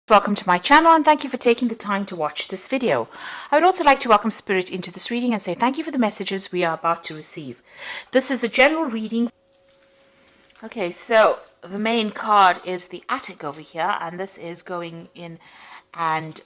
Welcome to my channel and thank you for taking the time to watch this video. I would also like to welcome Spirit into this reading and say thank you for the messages we are about to receive. This is a general reading. Okay, so the main card is the attic over here, and this is going in and,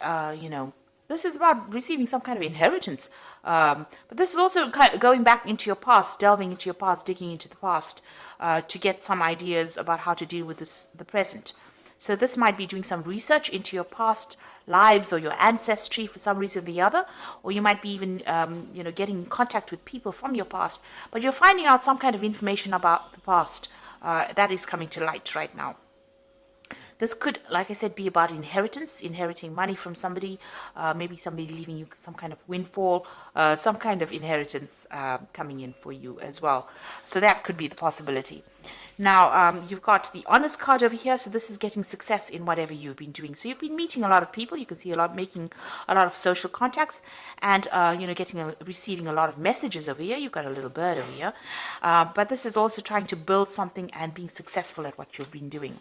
this is about receiving some kind of inheritance. But this is also kind of going back into your past, delving into your past, digging into the past to get some ideas about how to deal with the present. So this might be doing some research into your past lives or your ancestry for some reason or the other, or you might be even, getting in contact with people from your past, but you're finding out some kind of information about the past that is coming to light right now. This could, like I said, be about inheritance, inheriting money from somebody, maybe somebody leaving you some kind of windfall, some kind of inheritance coming in for you as well. So that could be the possibility. Now, you've got the honest card over here, so this is getting success in whatever you've been doing. So you've been meeting a lot of people, you can see making a lot of social contacts, and, receiving a lot of messages over here. You've got a little bird over here. But this is also trying to build something and being successful at what you've been doing.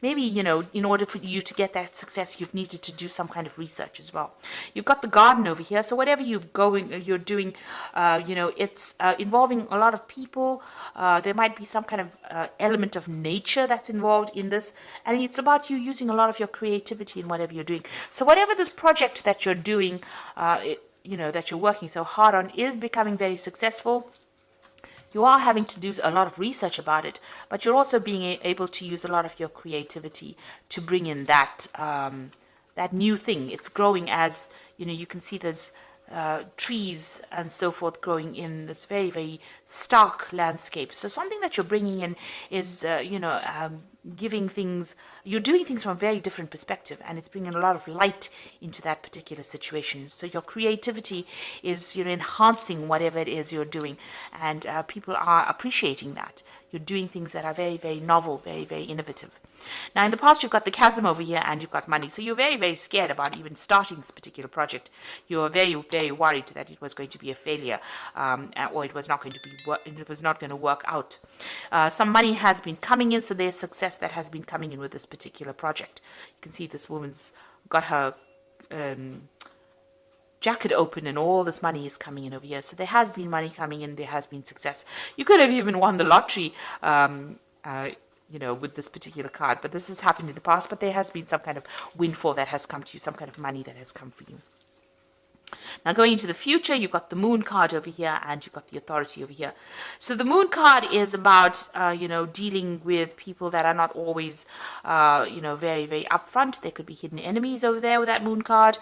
Maybe, in order for you to get that success, you've needed to do some kind of research as well. You've got the garden over here. So whatever you're doing, it's involving a lot of people. There might be some kind of element of nature that's involved in this. And it's about you using a lot of your creativity in whatever you're doing. So whatever this project that you're doing, that you're working so hard on is becoming very successful. You are having to do a lot of research about it, but you're also being able to use a lot of your creativity to bring in that new thing. It's growing as, you can see there's trees and so forth growing in this very, very stark landscape. So something that you're bringing in is, giving things, you're doing things from a very different perspective, and it's bringing a lot of light into that particular situation. So your creativity is, enhancing whatever it is you're doing, and people are appreciating that. You're doing things that are very, very novel, very, very innovative. Now, in the past, you've got the chasm over here and you've got money. So you're very, very scared about even starting this particular project. You're very, very worried that it was going to be a failure, or it was not going to work out. Some money has been coming in, so there's success that has been coming in with this particular project. You can see this woman's got her jacket open and all this money is coming in over here. So there has been money coming in, there has been success. You could have even won the lottery, with this particular card, but this has happened in the past, but there has been some kind of windfall that has come to you, some kind of money that has come for you. Now, going into the future, you've got the moon card over here and you've got the authority over here. So the moon card is about, dealing with people that are not always, very, very upfront. There could be hidden enemies over there with that moon card,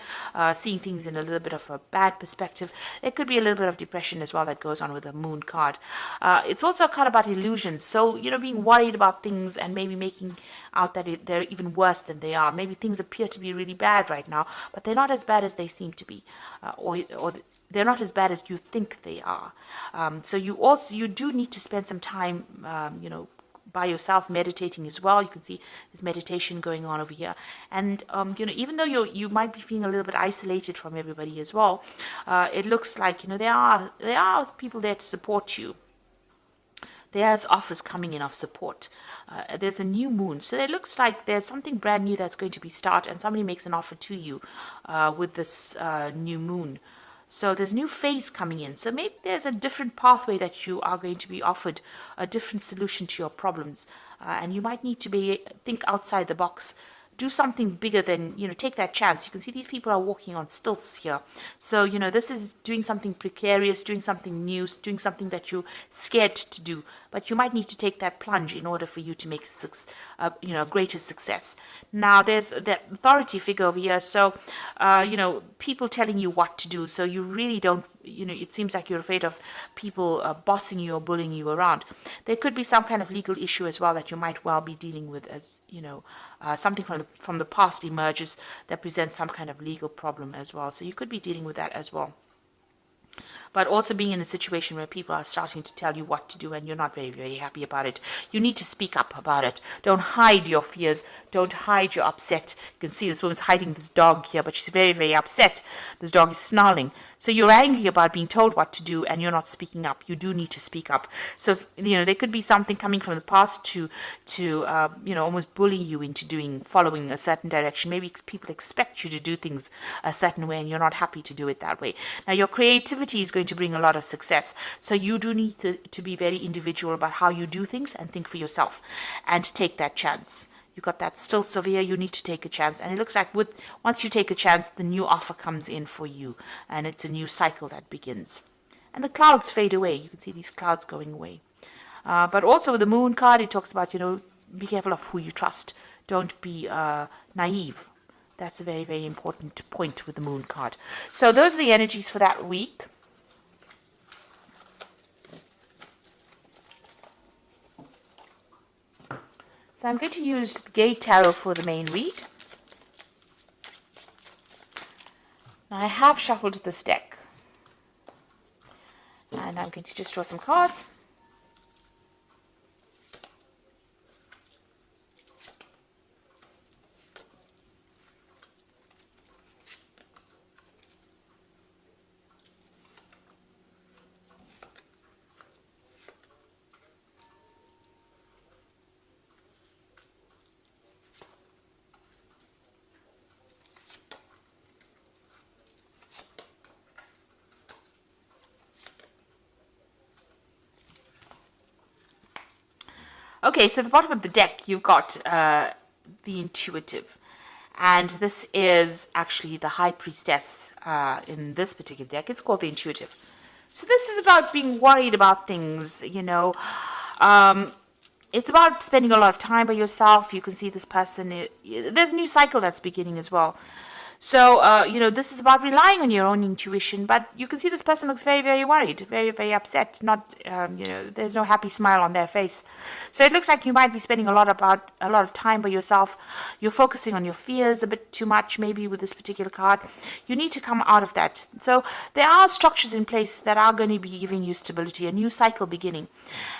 seeing things in a little bit of a bad perspective. There could be a little bit of depression as well that goes on with the moon card. It's also a card about illusions. So, being worried about things and maybe making out that they're even worse than they are. Maybe things appear to be really bad right now, but they're not as bad as they seem to be. Or they're not as bad as you think they are. So you do need to spend some time, by yourself meditating as well. You can see there's meditation going on over here, and even though you might be feeling a little bit isolated from everybody as well, it looks like there are people there to support you. There's offers coming in of support. There's a new moon. So it looks like there's something brand new that's going to be started, and somebody makes an offer to you with this new moon. So there's new phase coming in. So maybe there's a different pathway that you are going to be offered, a different solution to your problems. And you might need to think outside the box. Do something bigger than, take that chance. You can see these people are walking on stilts here. So, this is doing something precarious, doing something new, doing something that you're scared to do. But you might need to take that plunge in order for you to make greater success. Now, there's that authority figure over here. So, people telling you what to do. So you really don't, it seems like you're afraid of people bossing you or bullying you around. There could be some kind of legal issue as well that you might well be dealing with, as, something from the past emerges that presents some kind of legal problem as well. So you could be dealing with that as well. but also being in a situation where people are starting to tell you what to do and you're not very, very happy about it. You need to speak up about it. Don't hide your fears. Don't hide your upset. You can see this woman's hiding this dog here, but she's very, very upset. This dog is snarling. So you're angry about being told what to do and you're not speaking up. You do need to speak up. So, there could be something coming from the past to almost bully you into following a certain direction. Maybe people expect you to do things a certain way and you're not happy to do it that way. Now, your creativity is going to bring a lot of success. So you do need to be very individual about how you do things and think for yourself and take that chance. You've got that stilts over here, you need to take a chance. And it looks like once you take a chance, the new offer comes in for you. And it's a new cycle that begins. And the clouds fade away. You can see these clouds going away. But also with the moon card, it talks about, be careful of who you trust. Don't be naive. That's a very, very important point with the moon card. So those are the energies for that week. So I'm going to use the Gay Tarot for the main read. Now I have shuffled this deck. And I'm going to just draw some cards. Okay, so at the bottom of the deck, you've got the Intuitive. And this is actually the High Priestess in this particular deck. It's called the Intuitive. So this is about being worried about things, it's about spending a lot of time by yourself. You can see this person, there's a new cycle that's beginning as well. So, this is about relying on your own intuition, but you can see this person looks very, very worried, very, very upset. There's no happy smile on their face. So it looks like you might be spending a lot of time by yourself. You're focusing on your fears a bit too much, maybe with this particular card. You need to come out of that. So there are structures in place that are going to be giving you stability, a new cycle beginning.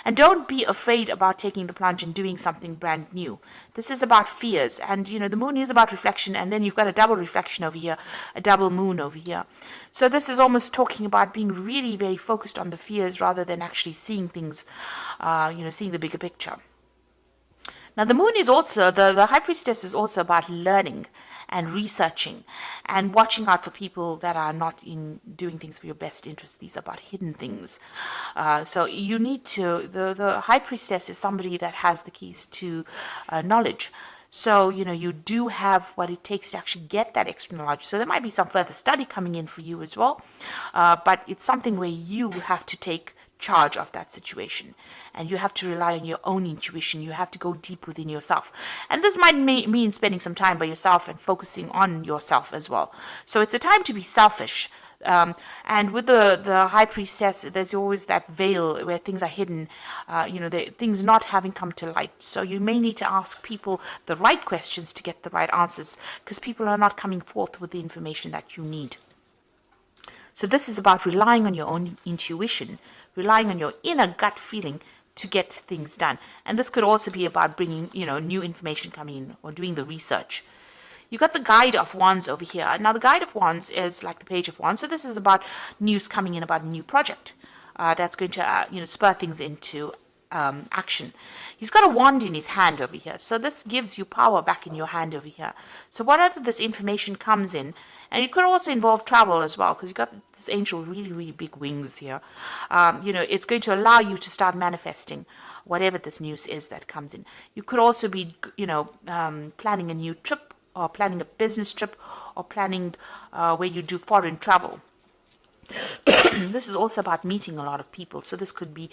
And don't be afraid about taking the plunge and doing something brand new. This is about fears, and the moon is about reflection, and then you've got a double reflection over here, a double moon over here. So this is almost talking about being really very focused on the fears rather than actually seeing things, seeing the bigger picture. Now the moon is also, the High Priestess is also about learning and researching and watching out for people that are not in doing things for your best interest. These are about hidden things. So you need to, the High Priestess is somebody that has the keys to knowledge. So, you do have what it takes to actually get that extra knowledge. So there might be some further study coming in for you as well. But it's something where you have to take charge of that situation, and you have to rely on your own intuition. You have to go deep within yourself, and this might mean spending some time by yourself and focusing on yourself as well. So it's a time to be selfish, and with the High Priestess, there's always that veil where things are hidden, things not having come to light. So you may need to ask people the right questions to get the right answers, because people are not coming forth with the information that you need. So this is about relying on your own intuition, relying on your inner gut feeling to get things done. And this could also be about bringing, new information coming in or doing the research. You've got the Guide of Wands over here. Now, the Guide of Wands is like the Page of Wands. So this is about news coming in about a new project that's going to, spur things into action. He's got a wand in his hand over here. So this gives you power back in your hand over here. So whatever this information comes in, and it could also involve travel as well, because you've got this angel with really, really big wings here. It's going to allow you to start manifesting whatever this news is that comes in. You could also be, planning a new trip, or planning a business trip, or planning where you do foreign travel. This is also about meeting a lot of people. So this could be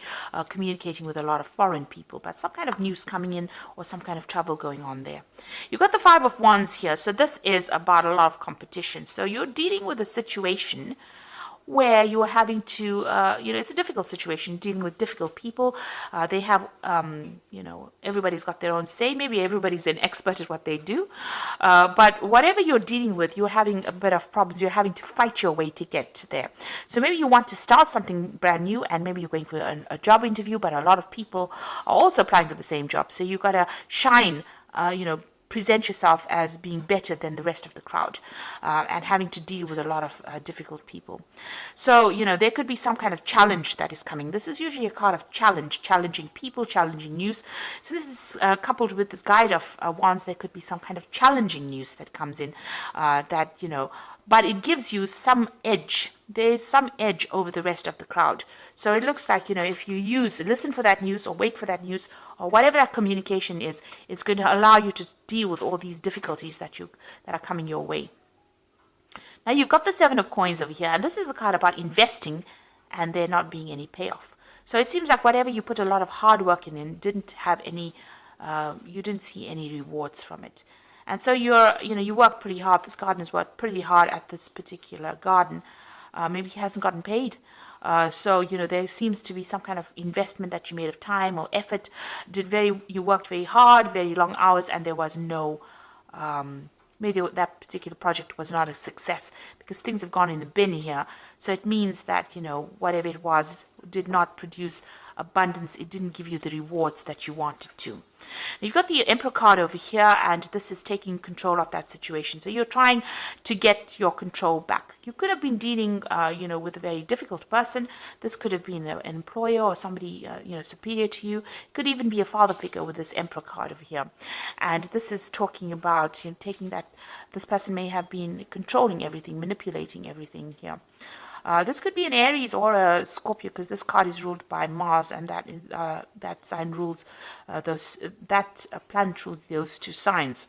communicating with a lot of foreign people, but some kind of news coming in or some kind of travel going on there. You've got the Five of Wands here. So this is about a lot of competition. So you're dealing with a situation where you're having to, it's a difficult situation, dealing with difficult people. They have, everybody's got their own say. Maybe everybody's an expert at what they do. But whatever you're dealing with, you're having a bit of problems. You're having to fight your way to get there. So maybe you want to start something brand new, and maybe you're going for a job interview, but a lot of people are also applying for the same job. So you got to shine, present yourself as being better than the rest of the crowd, and having to deal with a lot of difficult people. So, there could be some kind of challenge that is coming. This is usually a card of challenge, challenging people, challenging news. So this is coupled with this guide of wands. There could be some kind of challenging news that comes in but it gives you some edge. There's some edge over the rest of the crowd. So it looks like, if you listen for that news or wait for that news or whatever that communication is, it's going to allow you to deal with all these difficulties that are coming your way. Now you've got the Seven of Coins over here, and this is a card about investing and there not being any payoff. So it seems like whatever you put a lot of hard work in didn't have any, you didn't see any rewards from it. And so you work pretty hard. This gardener's worked pretty hard at this particular garden. Maybe he hasn't gotten paid. So there seems to be some kind of investment that you made of time or effort. You worked very hard, very long hours, and there was no, maybe that particular project was not a success because things have gone in the bin here. So it means that, whatever it was did not produce abundance. It didn't give you the rewards that you wanted to. You've got the Emperor card over here, and this is taking control of that situation. So you're trying to get your control back. You could have been dealing, with a very difficult person. This could have been an employer or somebody, superior to you. It could even be a father figure with this Emperor card over here. And this is talking about, taking that, this person may have been controlling everything, manipulating everything here. This could be an Aries or a Scorpio, because this card is ruled by Mars, and that sign rules that planet rules those two signs.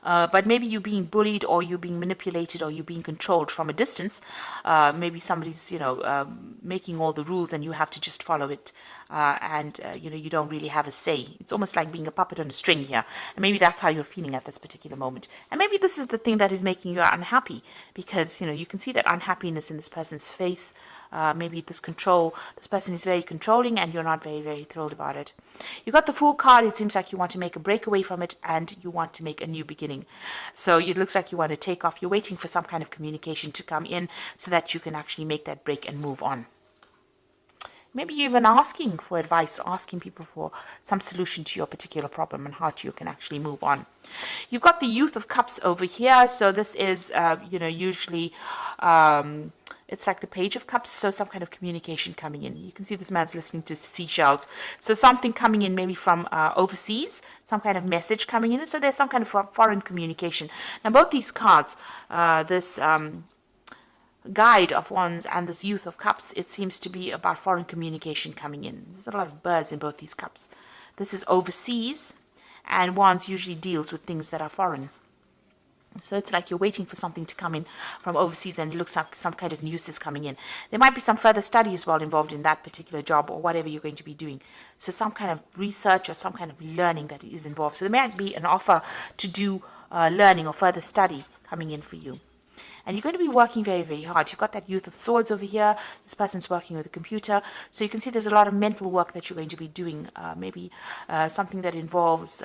But maybe you're being bullied, or you're being manipulated, or you're being controlled from a distance. Maybe somebody's, making all the rules and you have to just follow it. You don't really have a say. It's almost like being a puppet on a string here. And maybe that's how you're feeling at this particular moment. And maybe this is the thing that is making you unhappy, because, you can see that unhappiness in this person's face. Maybe this person is very controlling and you're not very, very thrilled about it. You got the Fool card. It seems like you want to make a breakaway from it and you want to make a new beginning. So it looks like you want to take off. You're waiting for some kind of communication to come in so that you can actually make that break and move on. Maybe you're even asking for advice, asking people for some solution to your particular problem and how you can actually move on. You've got the Youth of Cups over here. So this is, usually it's like the Page of Cups. So some kind of communication coming in. You can see this man's listening to seashells. So something coming in maybe from overseas, some kind of message coming in. So there's some kind of foreign communication. Now both these cards, this Guide of Wands and this Youth of Cups, it seems to be about foreign communication coming in. There's a lot of birds in both these cups. This is overseas, and Wands usually deals with things that are foreign. So it's like you're waiting for something to come in from overseas, and it looks like some kind of news is coming in. There might be some further study as well involved in that particular job or whatever you're going to be doing. So some kind of research or some kind of learning that is involved. So there might be an offer to do learning or further study coming in for you. And you're going to be working very, very hard. You've got that Youth of Swords over here. This person's working with a computer. So you can see there's a lot of mental work that you're going to be doing. Maybe something that involves,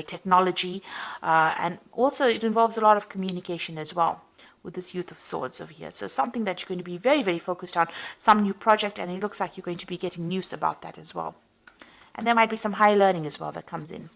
technology. And also it involves a lot of communication as well with this Youth of Swords over here. So something that you're going to be very, very focused on. Some new project, and it looks like you're going to be getting news about that as well. And there might be some high learning as well that comes in.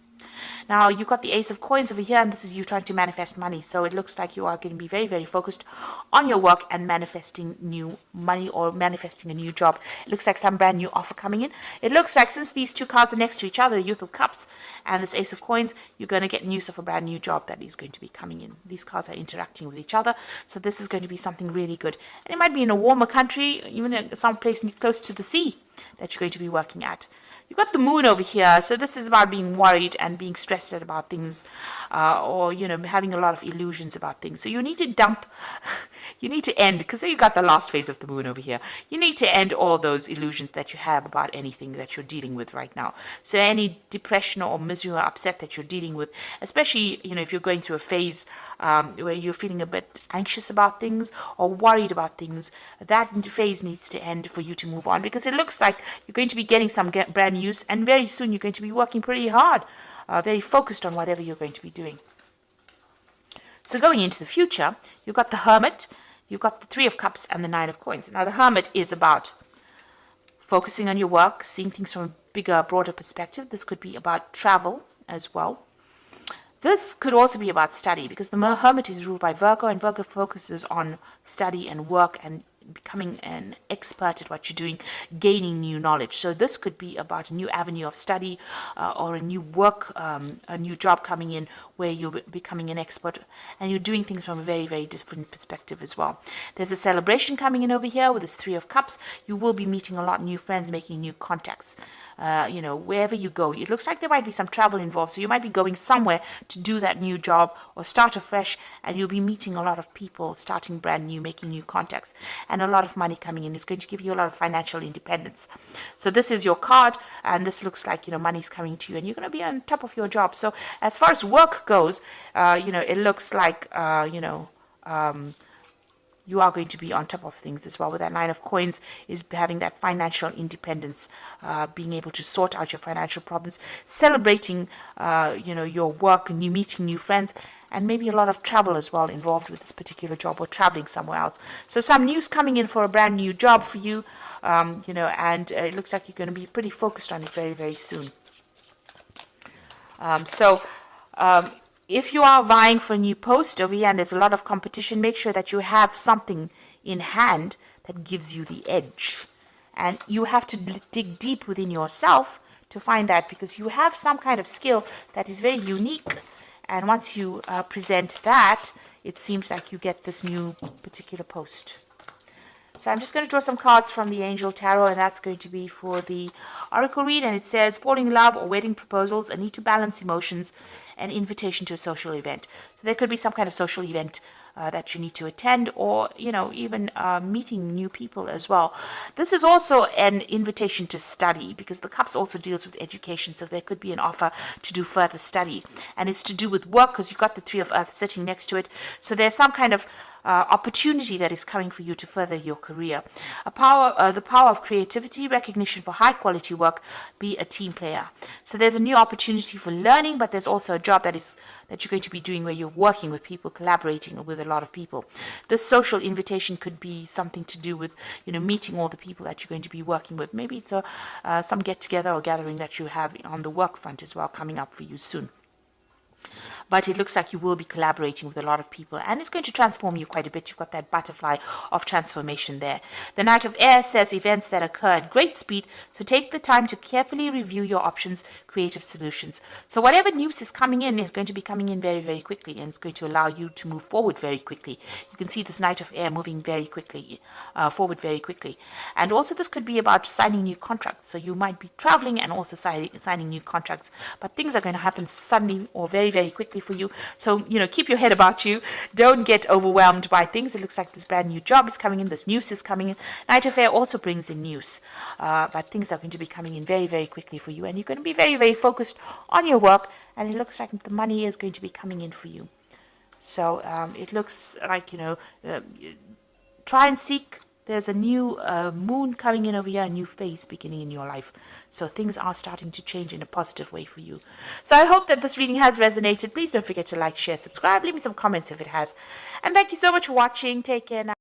Now, you've got the Ace of Coins over here, and this is you trying to manifest money. So it looks like you are going to be very, very focused on your work and manifesting new money or manifesting a new job. It looks like some brand new offer coming in. It looks like since these two cards are next to each other, the Youth of Cups and this Ace of Coins, you're going to get news of a brand new job that is going to be coming in. These cards are interacting with each other. So this is going to be something really good. And it might be in a warmer country, even some place close to the sea that you're going to be working at. You've got the Moon over here, so this is about being worried and being stressed out about things, or having a lot of illusions about things. So you need to dump You need to end, because you got the last phase of the moon over here. You need to end all those illusions that you have about anything that you're dealing with right now. So any depression or misery or upset that you're dealing with, especially, if you're going through a phase where you're feeling a bit anxious about things or worried about things, that phase needs to end for you to move on, because it looks like you're going to be getting some brand news, and very soon you're going to be working pretty hard, very focused on whatever you're going to be doing. So going into the future, you've got the Hermit, you've got the Three of Cups, and the Nine of Coins. Now the Hermit is about focusing on your work, seeing things from a bigger, broader perspective. This could be about travel as well. This could also be about study, because the Hermit is ruled by Virgo, and Virgo focuses on study and work and becoming an expert at what you're doing, gaining new knowledge. So this could be about a new avenue of study or a new work, a new job coming in where you're becoming an expert and you're doing things from a very, very different perspective as well. There's a celebration coming in over here with this Three of Cups. You will be meeting a lot of new friends, making new contacts. Wherever you go, it looks like there might be some travel involved. So you might be going somewhere to do that new job or start afresh, and you'll be meeting a lot of people, starting brand new, making new contacts, and a lot of money coming in. It's going to give you a lot of financial independence. So this is your card, and this looks like, money's coming to you, and you're going to be on top of your job. So as far as work goes, it looks like, you are going to be on top of things as well. With that Nine of Coins is having that financial independence, being able to sort out your financial problems, celebrating, your work, and you meeting new friends, and maybe a lot of travel as well involved with this particular job, or traveling somewhere else. So some news coming in for a brand new job for you, and it looks like you're going to be pretty focused on it very, very soon. If you are vying for a new post over here and there's a lot of competition, make sure that you have something in hand that gives you the edge. And you have to dig deep within yourself to find that, because you have some kind of skill that is very unique. And once you present that, it seems like you get this new particular post. So I'm just going to draw some cards from the Angel Tarot, and that's going to be for the Oracle read. And it says, falling in love or wedding proposals, a need to balance emotions, an invitation to a social event. So there could be some kind of social event that you need to attend, or even meeting new people as well. This is also an invitation to study, because the Cups also deals with education, so there could be an offer to do further study, and it's to do with work, because you've got the Three of Earth sitting next to it. So there's some kind of opportunity that is coming for you to further your career. The power of creativity, recognition for high quality work, be a team player. So there's a new opportunity for learning, but there's also a job that you're going to be doing where you're working with people, collaborating with a lot of people. This social invitation could be something to do with meeting all the people that you're going to be working with. Maybe it's some get together or gathering that you have on the work front as well, coming up for you soon. But it looks like you will be collaborating with a lot of people, and it's going to transform you quite a bit. You've got that butterfly of transformation there. The Knight of Air says events that occur at great speed, so take the time to carefully review your options, creative solutions. So whatever news is coming in is going to be coming in very, very quickly, and it's going to allow you to move forward very quickly. You can see this Knight of Air moving very quickly, forward very quickly. And also this could be about signing new contracts. So you might be traveling and also signing new contracts, but things are going to happen suddenly or very, very quickly for you. So, keep your head about you. Don't get overwhelmed by things. It looks like this brand new job is coming in. This news is coming in. Knight of Air also brings in news. But things are going to be coming in very, very quickly for you. And you're going to be very, very focused on your work. And it looks like the money is going to be coming in for you. So, it looks like, try and seek. There's a new moon coming in over here, a new phase beginning in your life. So things are starting to change in a positive way for you. So I hope that this reading has resonated. Please don't forget to like, share, subscribe. Leave me some comments if it has. And thank you so much for watching. Take care now.